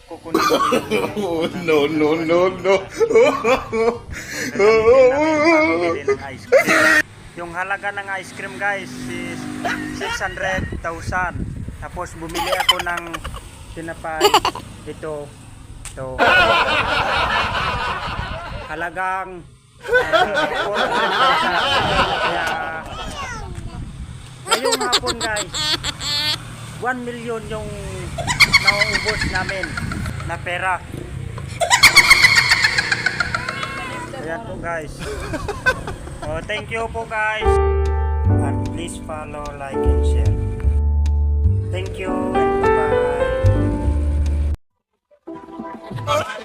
kukunin ko yung No, no, no, no. pamili ng ice cream. Yung halaga ng ice cream guys is 600,000. Tapos bumili ako ng tinapay dito. So halagang 400,000. Kaya ngayong hapon guys 1 million yung nauubos namin na pera. Ayan po guys. Oh, thank you po guys. And please follow, like, and share. Thank you and bye-bye.